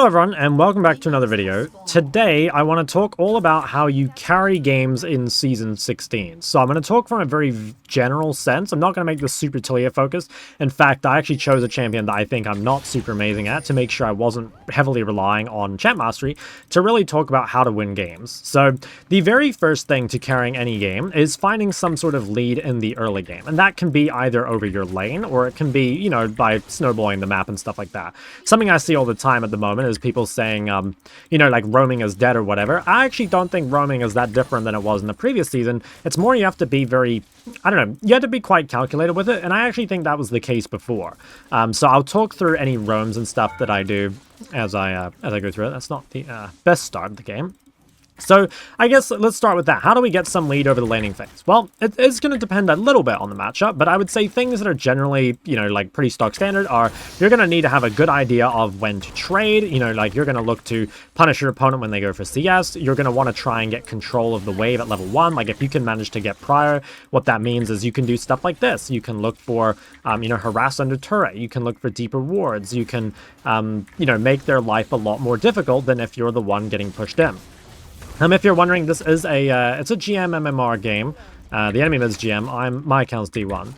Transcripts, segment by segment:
everyone, and welcome back to another video. Today, I want to talk all about how you carry games in Season 16. So I'm going to talk from a very general sense. I'm not going to make this super Talia focused. In fact, I actually chose a champion that I think I'm not super amazing at to make sure I wasn't heavily relying on champ mastery to really talk about how to win games. So the very first thing to carrying any game is finding some sort of lead in the early game. And that can be either over your lane, or it can be, you know, by snowballing the map and stuff like that. Something I see all the time at the moment is people saying, you know, like roaming is dead or whatever. I actually don't think roaming is that different than it was in the previous season. It's more you have to be very, I don't know, you have to be quite calculated with it, and I actually think that was the case before. So I'll talk through any roams and stuff that I do as I go through it. That's not the best start of the game. So I guess let's start with that. How do we get some lead over the laning phase? Well, it's going to depend a little bit on the matchup, but I would say things that are generally, you know, like pretty stock standard are you're going to need to have a good idea of when to trade. You know, like you're going to look to punish your opponent when they go for CS. You're going to want to try and get control of the wave at level 1. Like if you can manage to get prior, what that means is you can do stuff like this. You can look for, you know, harass under turret. You can look for deeper wards. You can, you know, make their life a lot more difficult than if you're the one getting pushed in. If you're wondering, this is it's a GM MMR game. The enemy is GM. My account's D1.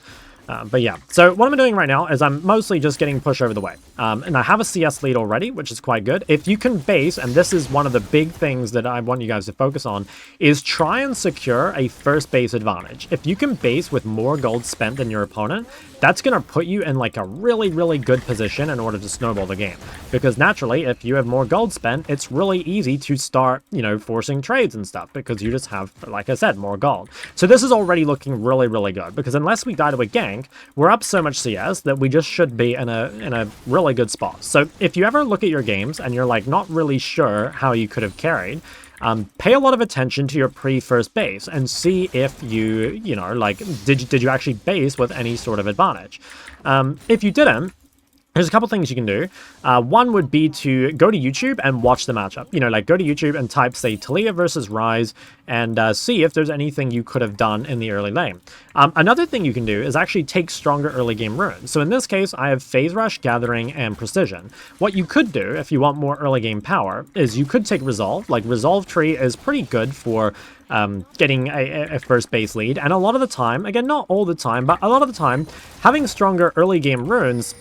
But yeah, so what I'm doing right now is I'm mostly just getting pushed over the way. And I have a CS lead already, which is quite good. If you can base, and this is one of the big things that I want you guys to focus on, is try and secure a first base advantage. If you can base with more gold spent than your opponent, that's going to put you in like a really, really good position in order to snowball the game. Because naturally, if you have more gold spent, it's really easy to start, you know, forcing trades and stuff because you just have, like I said, more gold. So this is already looking really, really good because unless we die to a gank, we're up so much CS that we just should be in a really good spot. So if you ever look at your games and you're like not really sure how you could have carried, pay a lot of attention to your pre-first base and see if you know, like, did you actually base with any sort of advantage? If you didn't, there's a couple things you can do. One would be to go to YouTube and watch the matchup. You know, like go to YouTube and type, say, Talia versus Ryze and see if there's anything you could have done in the early lane. Another thing you can do is actually take stronger early game runes. So in this case, I have Phase Rush, Gathering, and Precision. What you could do if you want more early game power is you could take Resolve. Like Resolve Tree is pretty good for getting a first base lead. And a lot of the time, again, not all the time, but a lot of the time, having stronger early game runes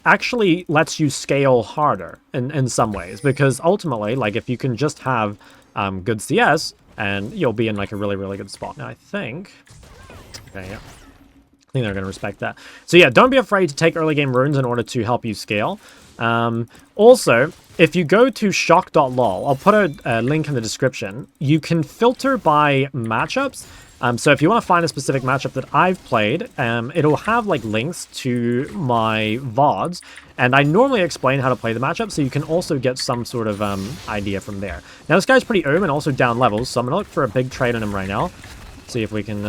actually lets you scale harder in some ways, because ultimately, like if you can just have good CS, and you'll be in like a really, really good spot. Now I think, okay, yeah, I think they're going to respect that. So yeah, don't be afraid to take early game runes in order to help you scale. Also, if you go to Shok.lol, I'll put a link in the description, you can filter by matchups. So if you want to find a specific matchup that I've played, it'll have like links to my VODs, and I normally explain how to play the matchup, so you can also get some sort of idea from there. Now this guy's pretty and also down levels, so I'm going to look for a big trade on him right now. See if we can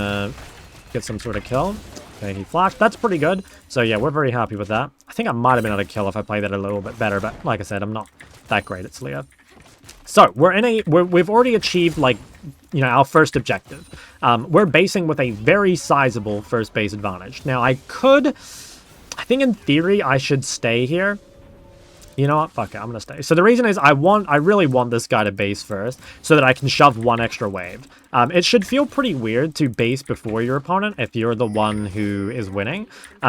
get some sort of kill. Okay, he flashed. That's pretty good. So yeah, we're very happy with that. I think I might have been able to kill if I played that a little bit better, but like I said, I'm not that great at Talia. So we've already achieved, like, you know, our first objective. We're basing with a very sizable first base advantage. Now I think in theory I should stay here. You know what? Fuck it, I'm gonna stay. So the reason is I really want this guy to base first so that I can shove one extra wave. It should feel pretty weird to base before your opponent if you're the one who is winning,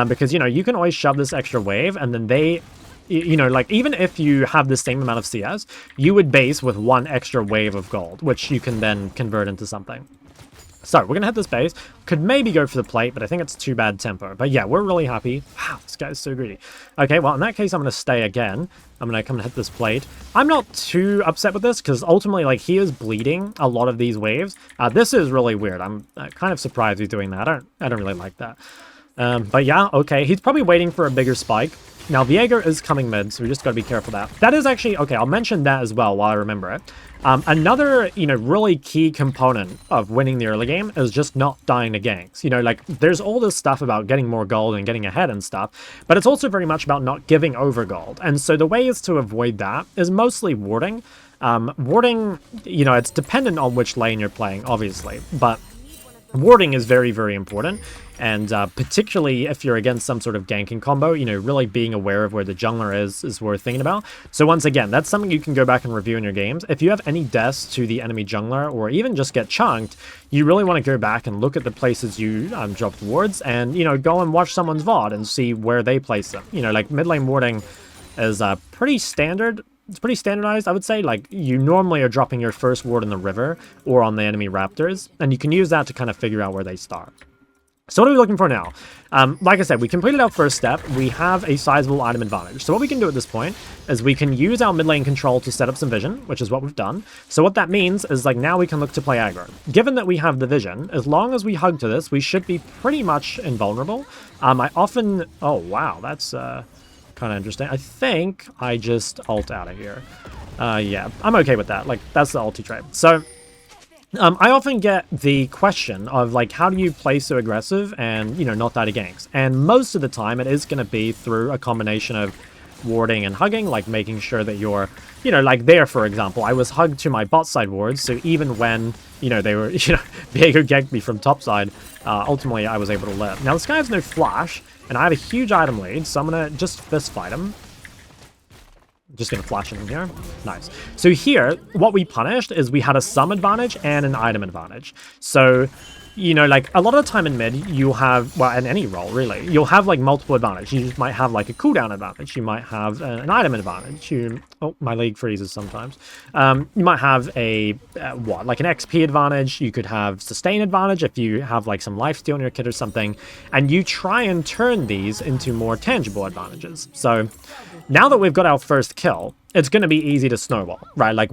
because, you know, you can always shove this extra wave and then you know, like, even if you have the same amount of CS, you would base with one extra wave of gold, which you can then convert into something. So, we're going to hit this base. Could maybe go for the plate, but I think it's too bad tempo. But yeah, we're really happy. Wow, this guy's so greedy. Okay, well, in that case, I'm going to stay again. I'm going to come and hit this plate. I'm not too upset with this, because ultimately, like, he is bleeding a lot of these waves. This is really weird. I'm kind of surprised he's doing that. I don't really like that. But yeah, okay. He's probably waiting for a bigger spike. Now, Viego is coming mid, so we just got to be careful of that. That is actually, okay, I'll mention that as well while I remember it. Another, you know, really key component of winning the early game is just not dying to ganks. You know, like, there's all this stuff about getting more gold and getting ahead and stuff, but it's also very much about not giving over gold. And so the way is to avoid that is mostly warding. Warding, you know, it's dependent on which lane you're playing, obviously, but Warding is very, very important, and particularly if you're against some sort of ganking combo, you know, really being aware of where the jungler is worth thinking about. So once again, that's something you can go back and review in your games. If you have any deaths to the enemy jungler, or even just get chunked, you really want to go back and look at the places you dropped wards, and, you know, go and watch someone's VOD and see where they place them. You know, like, mid lane warding is pretty standard. It's pretty standardized, I would say. Like, you normally are dropping your first ward in the river or on the enemy raptors, and you can use that to kind of figure out where they start. So what are we looking for now? Like I said, we completed our first step. We have a sizable item advantage. So what we can do at this point is we can use our mid lane control to set up some vision, which is what we've done. So what that means is, like, now we can look to play aggro. Given that we have the vision, as long as we hug to this, we should be pretty much invulnerable. I often... Oh, wow, that's... kind of interesting. I think I just ult out of here. Yeah, I'm okay with that. Like, that's the ulti trade. So, I often get the question of, like, how do you play so aggressive and, you know, not die to ganks? And most of the time, it is going to be through a combination of warding and hugging, like making sure that you're, you know, like there, for example, I was hugged to my bot side wards, so even when, you know, they were, you know, Viego ganked me from top side, ultimately I was able to live. Now, this guy has no flash, and I have a huge item lead, so I'm going to just fist fight him. Just going to flash him in here. Nice. So here, what we punished is we had a sum advantage and an item advantage. So, you know, like, a lot of the time in mid, you'll have, well, in any role, really, you'll have, like, multiple advantages. You might have, like, a cooldown advantage. You might have an item advantage. Oh, my league freezes sometimes. You might have a, like an XP advantage. You could have sustain advantage if you have, like, some lifesteal in your kit or something. And you try and turn these into more tangible advantages. So, now that we've got our first kill, it's going to be easy to snowball, right? Like,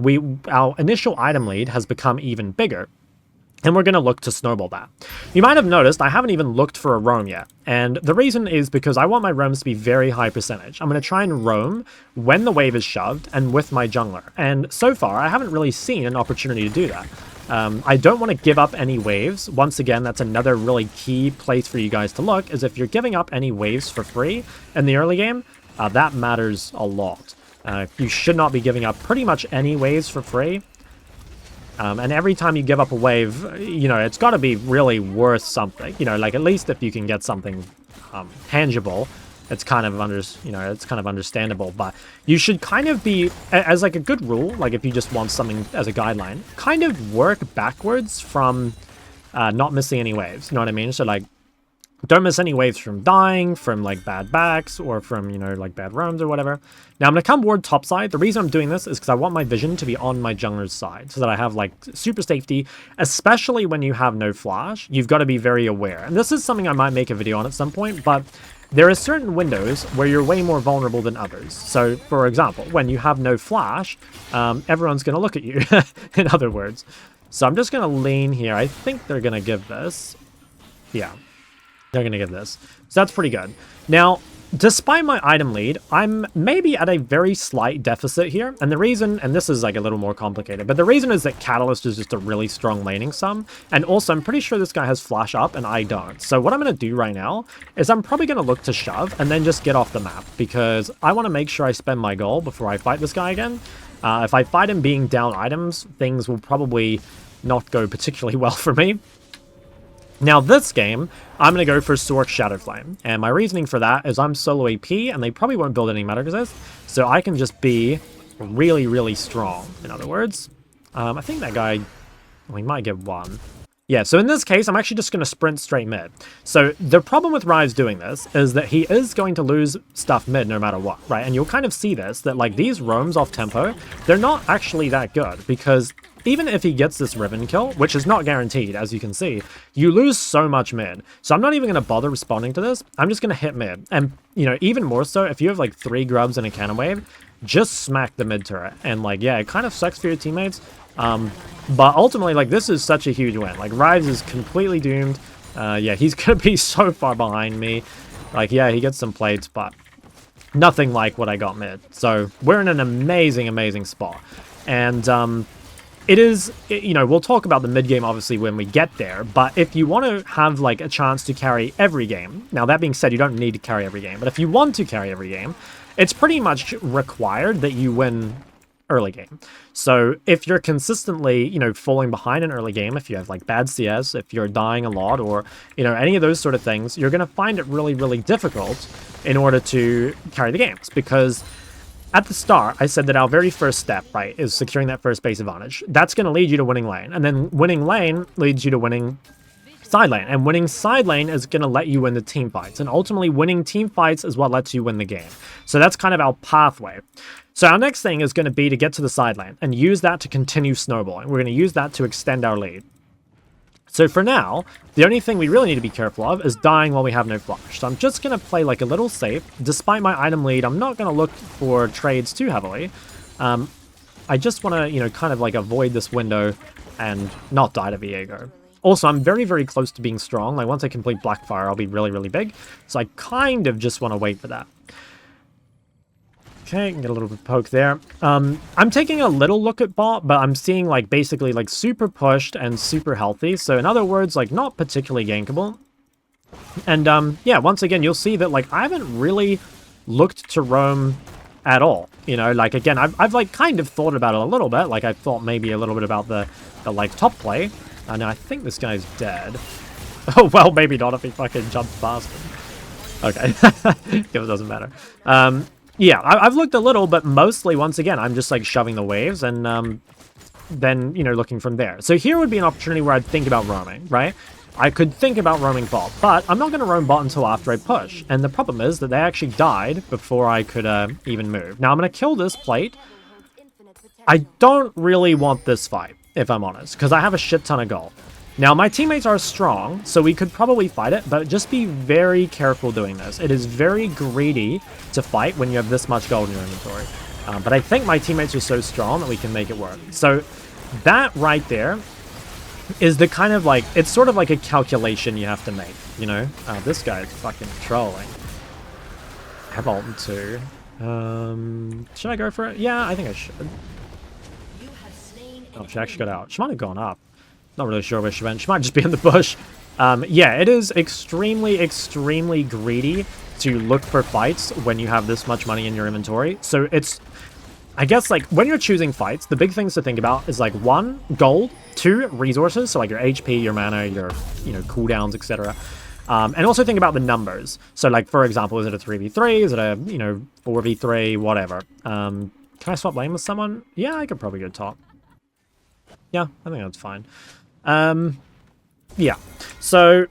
our initial item lead has become even bigger. And we're going to look to snowball that. You might have noticed I haven't even looked for a roam yet. And the reason is because I want my roams to be very high percentage. I'm going to try and roam when the wave is shoved and with my jungler. And so far, I haven't really seen an opportunity to do that. I don't want to give up any waves. Once again, that's another really key place for you guys to look, is if you're giving up any waves for free in the early game, that matters a lot. You should not be giving up pretty much any waves for free. And every time you give up a wave, you know, it's got to be really worth something. You know, like, at least if you can get something tangible, it's kind of it's kind of understandable. But you should kind of be, as like a good rule, like if you just want something as a guideline, kind of work backwards from not missing any waves. You know what I mean? So, like, don't miss any waves from dying, from, like, bad backs, or from, you know, like, bad roams or whatever. Now, I'm going to come ward top side. The reason I'm doing this is because I want my vision to be on my jungler's side, so that I have, like, super safety, especially when you have no flash. You've got to be very aware. And this is something I might make a video on at some point, but there are certain windows where you're way more vulnerable than others. So, for example, when you have no flash, everyone's going to look at you, in other words. So I'm just going to lean here. I think they're going to give this. Yeah. They're going to give this. So that's pretty good. Now, despite my item lead, I'm maybe at a very slight deficit here. And the reason, and this is like a little more complicated, but the reason is that Catalyst is just a really strong laning sum. And also, I'm pretty sure this guy has flash up and I don't. So what I'm going to do right now is I'm probably going to look to shove and then just get off the map, because I want to make sure I spend my gold before I fight this guy again. If I fight him being down items, things will probably not go particularly well for me. Now, this game, I'm going to go for Sork Shadow Flame, and my reasoning for that is I'm solo AP, and they probably won't build any meta resist, so I can just be really, really strong, in other words. I think that guy, well, he might get one. Yeah, so in this case, I'm actually just going to sprint straight mid. So the problem with Ryze doing this is that he is going to lose stuff mid no matter what, right? And you'll kind of see this, that, like, these roams off tempo, they're not actually that good, because even if he gets this Riven kill, which is not guaranteed, as you can see, you lose so much mid. So I'm not even going to bother responding to this. I'm just going to hit mid. And, you know, even more so, if you have, like, 3 grubs and a cannon wave, just smack the mid turret. And, like, yeah, it kind of sucks for your teammates. But ultimately, like, this is such a huge win. Like, Ryze is completely doomed. Yeah, he's going to be so far behind me. Like, yeah, he gets some plates, but nothing like what I got mid. So we're in an amazing, amazing spot. And, it is, you know, we'll talk about the mid game obviously when we get there, but if you want to have, like, a chance to carry every game, now that being said, you don't need to carry every game, but if you want to carry every game, it's pretty much required that you win early game. So if you're consistently, you know, falling behind in early game, if you have like bad CS, if you're dying a lot, or, you know, any of those sort of things, you're going to find it really, really difficult in order to carry the games. Because at the start, I said that our very first step, right, is securing that first base advantage. That's going to lead you to winning lane. And then winning lane leads you to winning side lane. And winning side lane is going to let you win the team fights. And ultimately, winning team fights is what lets you win the game. So that's kind of our pathway. So our next thing is going to be to get to the side lane and use that to continue snowballing. We're going to use that to extend our lead. So for now, the only thing we really need to be careful of is dying while we have no flash. So I'm just going to play like a little safe. Despite my item lead, I'm not going to look for trades too heavily. I just want to, you know, kind of like avoid this window and not die to Viego. Also, I'm very, very close to being strong. Like once I complete Blackfire, I'll be really, really big. So I kind of just want to wait for that. Okay, get a little bit of poke there. I'm taking a little look at bot, but I'm seeing like basically like super pushed and super healthy. So in other words, like not particularly gankable. And yeah, once again, you'll see that like I haven't really looked to roam at all. You know, like again, I've like kind of thought about it a little bit. Like I thought maybe a little bit about the like top play. And I think this guy's dead. Oh, well, maybe not if he fucking jumps past him. Okay, it doesn't matter. Yeah, I've looked a little, but mostly, once again, I'm just, like, shoving the waves and then, you know, looking from there. So here would be an opportunity where I'd think about roaming, right? I could think about roaming bot, but I'm not going to roam bot until after I push. And the problem is that they actually died before I could even move. Now, I'm going to kill this plate. I don't really want this fight, if I'm honest, because I have a shit ton of gold. Now, my teammates are strong, so we could probably fight it, but just be very careful doing this. It is very greedy to fight when you have this much gold in your inventory. But I think my teammates are so strong that we can make it work. So that right there is the kind of like, it's sort of like a calculation you have to make, you know? This guy is fucking trolling. I have ult too. Should I go for it? Yeah, I think I should. Oh, she actually got out. She might have gone up. Not really sure where she went. She might just be in the bush. Yeah, it is extremely, extremely greedy to look for fights when you have this much money in your inventory. So it's, I guess, like, when you're choosing fights, the big things to think about is, like, 1, gold, 2, resources, so, like, your HP, your mana, your, you know, cooldowns, etc. And also think about the numbers. So, like, for example, is it a 3v3? Is it a, you know, 4v3? Whatever. Can I swap lane with someone? Yeah, I could probably go top. Yeah, I think that's fine. Yeah, so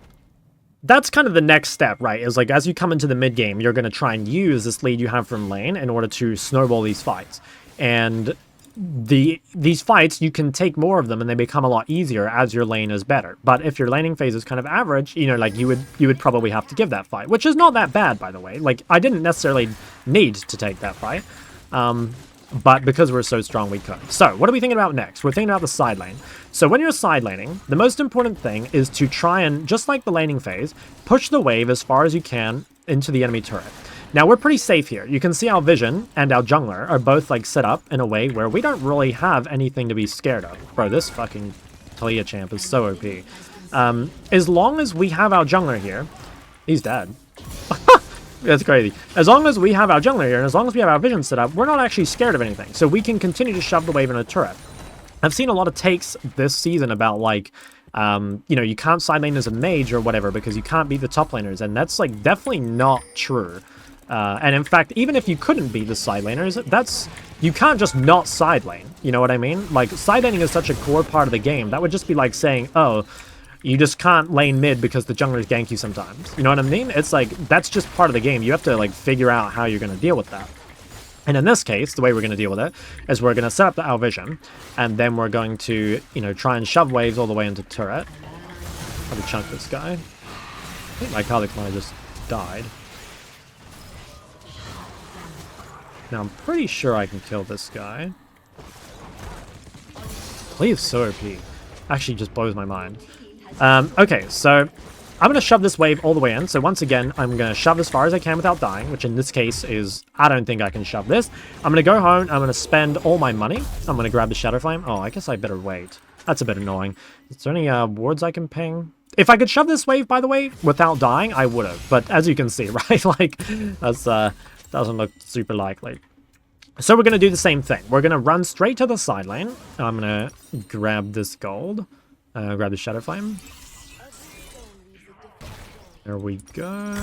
that's kind of the next step, right? Is like as you come into the mid game, you're going to try and use this lead you have from lane in order to snowball these fights. And these fights, you can take more of them and they become a lot easier as your lane is better. But if your laning phase is kind of average, you know, like you would probably have to give that fight, which is not that bad, by the way. Like I didn't necessarily need to take that fight. But because we're so strong, we could. So, what are we thinking about next? We're thinking about the side lane. So when you're side laning, the most important thing is to try and, just like the laning phase, push the wave as far as you can into the enemy turret. Now, we're pretty safe here. You can see our Vision and our Jungler are both, like, set up in a way where we don't really have anything to be scared of. Bro, this fucking Talia champ is so OP. As long as we have our Jungler here, he's dead. That's crazy. As long as we have our jungler here, and as long as we have our vision set up, we're not actually scared of anything. So we can continue to shove the wave in a turret. I've seen a lot of takes this season about, like, you know, you can't side lane as a mage or whatever because you can't beat the top laners, and that's, like, definitely not true. And in fact, even if you couldn't beat the side laners, you can't just not side lane. You know what I mean? Like, side laning is such a core part of the game. That would just be like saying, oh, you just can't lane mid because the junglers gank you sometimes. You know what I mean? It's like, that's just part of the game. You have to, like, figure out how you're going to deal with that. And in this case, the way we're going to deal with it is we're going to set up our vision, and then we're going to, you know, try and shove waves all the way into turret. Probably chunk this guy. I think my Kalik might have just died. Now, I'm pretty sure I can kill this guy. Please, so OP. Actually, just blows my mind. Okay, so I'm going to shove this wave all the way in. So once again, I'm going to shove as far as I can without dying, which in this case is, I don't think I can shove this. I'm going to go home. I'm going to spend all my money. I'm going to grab the Shadow Flame. Oh, I guess I better wait. That's a bit annoying. Is there any wards I can ping? If I could shove this wave, by the way, without dying, I would have. But as you can see, right, like, that's doesn't look super likely. So we're going to do the same thing. We're going to run straight to the side lane. I'm going to grab this gold. Grab the Shadow Flame. There we go.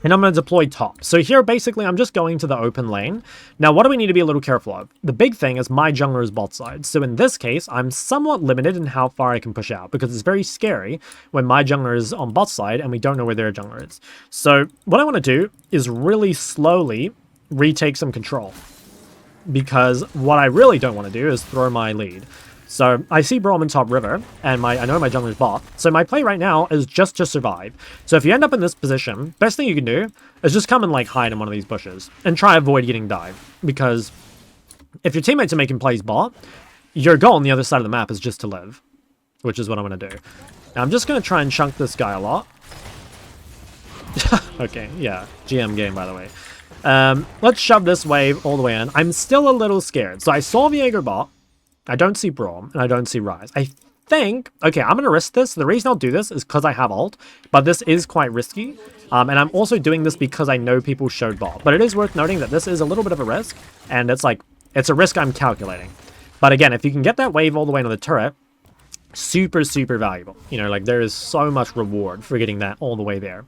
And I'm going to deploy top. So here, basically, I'm just going to the open lane. Now, what do we need to be a little careful of? The big thing is my jungler is bot side. So in this case, I'm somewhat limited in how far I can push out, because it's very scary when my jungler is on bot side and we don't know where their jungler is. So what I want to do is really slowly retake some control, because what I really don't want to do is throw my lead. So I see Braum in top river, and I know my jungler's bot. So my play right now is just to survive. So if you end up in this position, best thing you can do is just come and like hide in one of these bushes and try avoid getting dived. Because if your teammates are making plays bot, your goal on the other side of the map is just to live, which is what I'm going to do. Now I'm just going to try and chunk this guy a lot. Okay, yeah, GM game by the way. Let's shove this wave all the way in. I'm still a little scared. So I saw Viego bot. I don't see Braum, and I don't see Ryze. I think... Okay, I'm going to risk this. The reason I'll do this is because I have ult, but this is quite risky. And I'm also doing this because I know people showed bot. But it is worth noting that this is a little bit of a risk, and it's like... It's a risk I'm calculating. But again, if you can get that wave all the way into the turret, super, super valuable. You know, like, there is so much reward for getting that all the way there.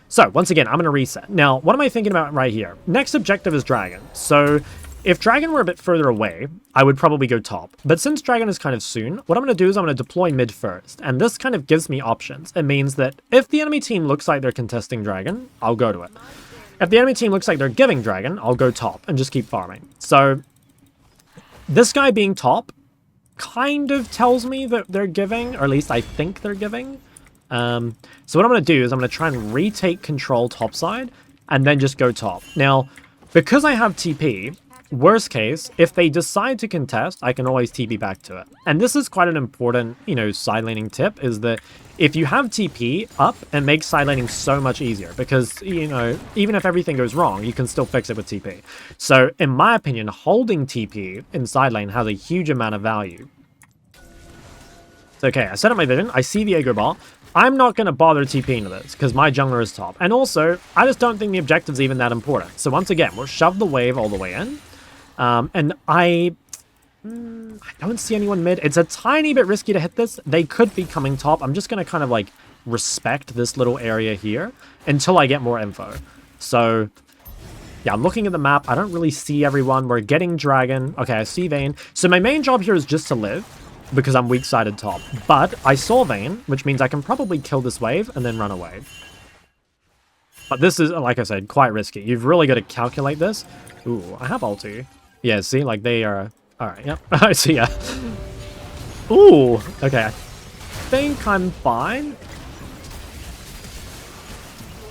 So, once again, I'm going to reset. Now, what am I thinking about right here? Next objective is Dragon. So... If Dragon were a bit further away, I would probably go top. But since Dragon is kind of soon, what I'm going to do is I'm going to deploy mid first. And this kind of gives me options. It means that if the enemy team looks like they're contesting Dragon, I'll go to it. If the enemy team looks like they're giving Dragon, I'll go top and just keep farming. So this guy being top kind of tells me that they're giving, or at least I think they're giving. So what I'm going to do is I'm going to try and retake control topside and then just go top. Now, because I have TP... Worst case, if they decide to contest, I can always TP back to it. And this is quite an important, you know, side laning tip, is that if you have TP up, it makes side laning so much easier, because, you know, even if everything goes wrong, you can still fix it with TP. So, in my opinion, holding TP in side lane has a huge amount of value. So, okay, I set up my vision, I see the Viego bot. I'm not going to bother TPing into this, because my jungler is top. And also, I just don't think the objective's even that important. So once again, we'll shove the wave all the way in. And I don't see anyone mid. It's a tiny bit risky to hit this. They could be coming top. I'm just going to kind of like respect this little area here until I get more info. So yeah, I'm looking at the map. I don't really see everyone. We're getting Dragon. Okay, I see Vayne. So my main job here is just to live, because I'm weak-sided top. But I saw Vayne, which means I can probably kill this wave and then run away. But this is, like I said, quite risky. You've really got to calculate this. Ooh, I have ulti. Yeah, see, like, they are... Alright, yep. I see ya. Ooh, okay. I think I'm fine.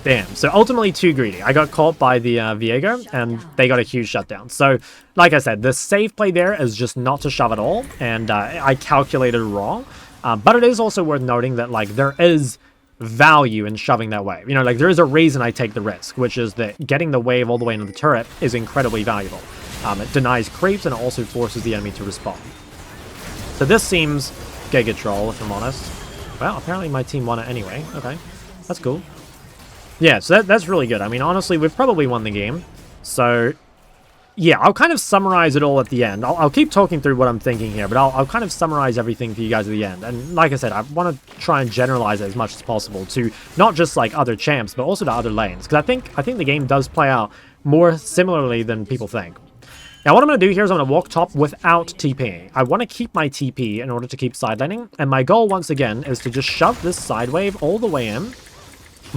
Damn, so ultimately too greedy. I got caught by the Viego, and they got a huge shutdown. So, like I said, the safe play there is just not to shove at all, and I calculated wrong. But it is also worth noting that, like, there is value in shoving that wave. You know, like, there is a reason I take the risk, which is that getting the wave all the way into the turret is incredibly valuable. It denies creeps, and it also forces the enemy to respond. So this seems Giga Troll, if I'm honest. Well, apparently my team won it anyway. Okay, that's cool. Yeah, so that's really good. I mean, honestly, we've probably won the game. So, yeah, I'll kind of summarize it all at the end. I'll keep talking through what I'm thinking here, but I'll kind of summarize everything for you guys at the end. And like I said, I want to try and generalize it as much as possible to not just, like, other champs, but also to other lanes. Because I think the game does play out more similarly than people think. Now, what I'm going to do here is I'm going to walk top without TPing. I want to keep my TP in order to keep sidelaning. And my goal, once again, is to just shove this side wave all the way in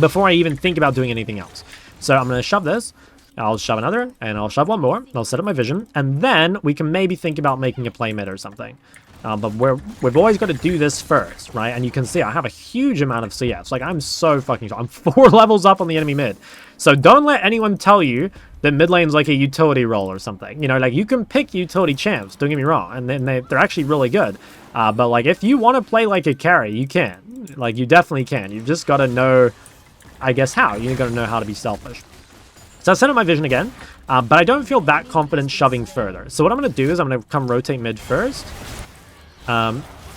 before I even think about doing anything else. So I'm going to shove this. I'll shove another, and I'll shove one more. And I'll set up my vision. And then we can maybe think about making a play mid or something. But we've always got to do this first, right? And you can see I have a huge amount of CFs. Like, I'm so fucking strong. I'm 4 levels up on the enemy mid. So don't let anyone tell you that mid lane's like a utility role or something. You know, like, you can pick utility champs, don't get me wrong. And then they're actually really good. But, like, if you want to play like a carry, you can. Like, you definitely can. You've just got to know, I guess, how. You've got to know how to be selfish. So I set up my vision again. But I don't feel that confident shoving further. So what I'm going to do is I'm going to come rotate mid first.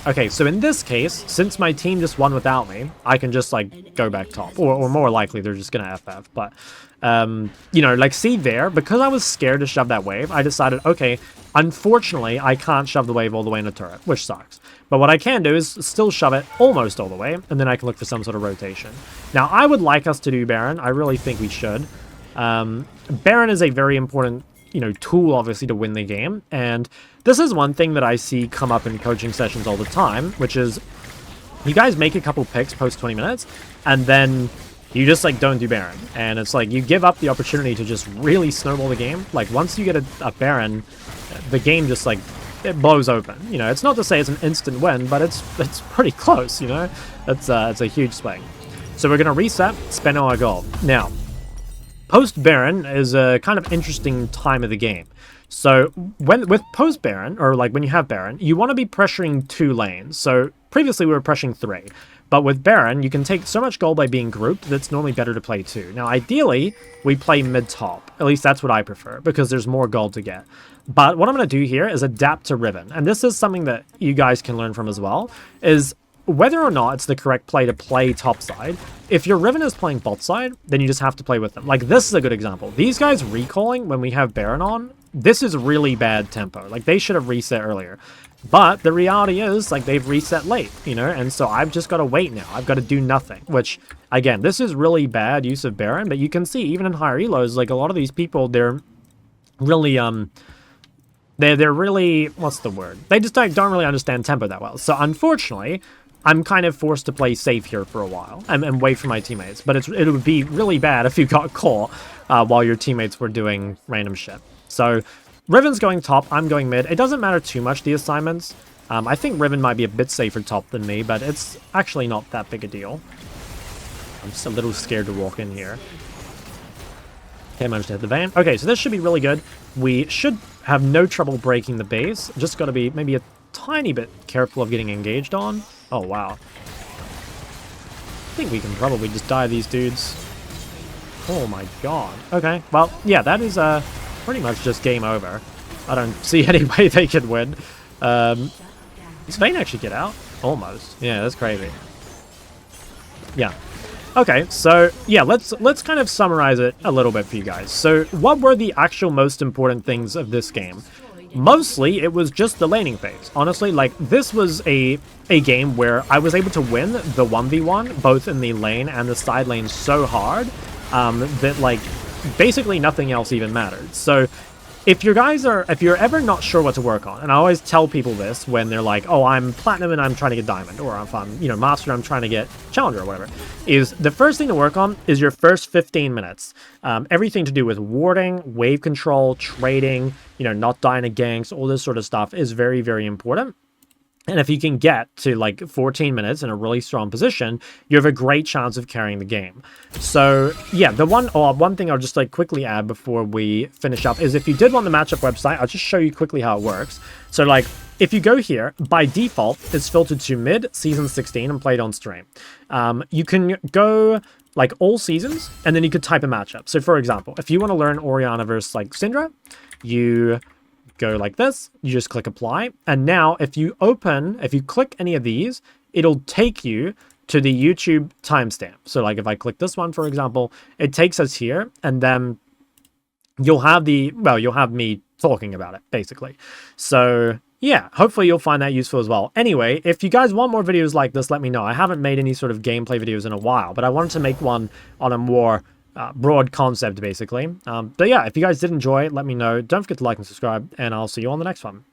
Okay, so in this case, since my team just won without me, I can just, like, go back top. Or more likely, they're just gonna FF. But You know, like, see there, because I was scared to shove that wave, I decided, okay, unfortunately, I can't shove the wave all the way in a turret, which sucks. But what I can do is still shove it almost all the way, and then I can look for some sort of rotation. Now, I would like us to do Baron. I really think we should. Baron is a very important, you know, tool, obviously, to win the game. And this is one thing that I see come up in coaching sessions all the time, which is you guys make a couple picks post 20 minutes, and then you just, like, don't do Baron. And it's like you give up the opportunity to just really snowball the game. Like, once you get a Baron, the game just, like, it blows open. You know, it's not to say it's an instant win, but it's pretty close, you know? It's a huge swing. So we're going to reset, spend our gold. Now, post-Baron is a kind of interesting time of the game. So with post-Baron, or like when you have Baron, you want to be pressuring 2 lanes. So previously we were pressuring 3. But with Baron, you can take so much gold by being grouped that it's normally better to play 2. Now, ideally, we play mid-top. At least that's what I prefer, because there's more gold to get. But what I'm going to do here is adapt to Riven. And this is something that you guys can learn from as well, is whether or not it's the correct play to play top side. If your Riven is playing bot side, then you just have to play with them. Like, this is a good example. These guys recalling when we have Baron on, this is really bad tempo. Like, they should have reset earlier. But the reality is, like, they've reset late, you know? And so I've just got to wait now. I've got to do nothing, which, again, this is really bad use of Baron. But you can see, even in higher elos, like, a lot of these people, they're really, they're really, what's the word? They just don't really understand tempo that well. So, unfortunately, I'm kind of forced to play safe here for a while and wait for my teammates. But it would be really bad if you got caught while your teammates were doing random shit. So Riven's going top, I'm going mid. It doesn't matter too much, the assignments. I think Riven might be a bit safer top than me, but it's actually not that big a deal. I'm just a little scared to walk in here. Okay, managed to hit the van. Okay, so this should be really good. We should have no trouble breaking the base. Just got to be maybe a tiny bit careful of getting engaged on. Oh, wow. I think we can probably just die these dudes. Oh my god. Okay, well, yeah, that is pretty much just game over. I don't see any way they could win. Does Vayne actually get out? Almost. Yeah, that's crazy. Yeah. Okay, so yeah, let's kind of summarize it a little bit for you guys. So what were the actual most important things of this game? Mostly, it was just the laning phase. Honestly, like, this was a game where I was able to win the 1v1, both in the lane and the side lane so hard, that, like, basically nothing else even mattered. So if you're ever not sure what to work on, and I always tell people this when they're like, oh, I'm platinum and I'm trying to get diamond, or if I'm, you know, master and I'm trying to get challenger or whatever, is the first thing to work on is your first 15 minutes. Everything to do with warding, wave control, trading, you know, not dying to ganks, all this sort of stuff is very, very important. And if you can get to like 14 minutes in a really strong position, you have a great chance of carrying the game. So yeah, one thing I'll just like quickly add before we finish up is if you did want the matchup website, I'll just show you quickly how it works. So like, if you go here, by default, it's filtered to mid, season 16, and played on stream. You can go like all seasons, and then you could type a matchup. So for example, if you want to learn Orianna versus like Syndra, you go like this, you just click apply, and now if you click any of these, it'll take you to the YouTube timestamp. So like if I click this one, for example, it takes us here, and then you'll have me talking about it, basically. So yeah, hopefully you'll find that useful as well. Anyway, if you guys want more videos like this, let me know. I haven't made any sort of gameplay videos in a while, but I wanted to make one on a more broad concept, basically. But yeah, if you guys did enjoy it, let me know. Don't forget to like and subscribe, and I'll see you on the next one.